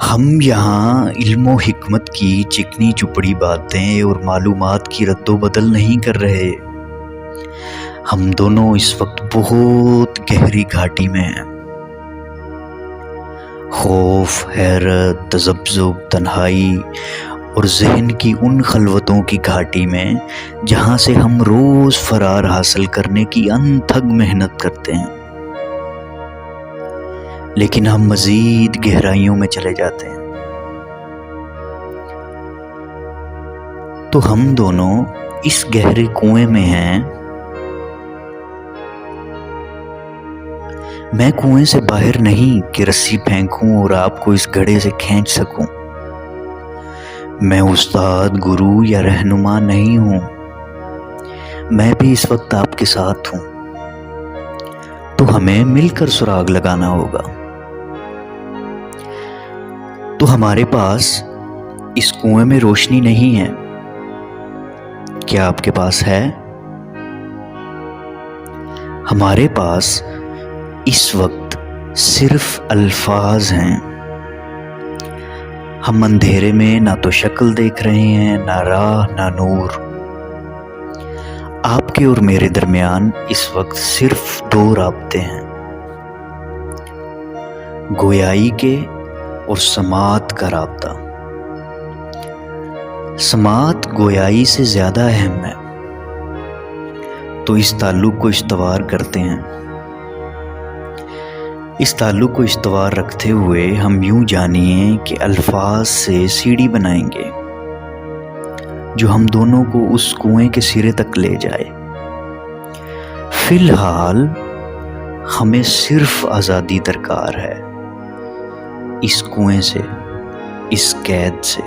हम यहाँ इल्म हिकमत की चिकनी चुपड़ी बातें और मालूमात की रद्दोबदल नहीं कर रहे। हम दोनों इस वक्त बहुत गहरी घाटी में हैं। खौफ, हैरत, तज़ब्ज़ुब, तन्हाई और जहन की उन खलवतों की घाटी में जहाँ से हम रोज़ फरार हासिल करने की अनथक मेहनत करते हैं, लेकिन हम मज़ीद गहराइयों में चले जाते हैं। तो हम दोनों इस गहरे कुएं में हैं। मैं कुएं से बाहर नहीं कि रस्सी फेंकूं और आपको इस घड़े से खींच सकूं। मैं उस्ताद, गुरु या रहनुमा नहीं हूं। मैं भी इस वक्त आपके साथ हूं। तो हमें मिलकर सुराग लगाना होगा। तो हमारे पास इस कुएं में रोशनी नहीं है। क्या आपके पास है? हमारे पास इस वक्त सिर्फ अल्फाज हैं। हम अंधेरे में ना तो शक्ल देख रहे हैं, ना राह, ना नूर। आपके और मेरे दरमियान इस वक्त सिर्फ दो राब्ते हैं, गोयाई के और समात का राब्ता। समात गोयाई से ज़्यादा अहम है। तो इस ताल्लुक़ को इस्तवार करते हैं। इस ताल्लुक़ को इस्तवार रखते हुए हम यूं जानिए कि अल्फाज से सीढ़ी बनाएंगे जो हम दोनों को उस कुएं के सिरे तक ले जाए। फिलहाल हमें सिर्फ आज़ादी दरकार है, इस कुएं से, इस कैद से।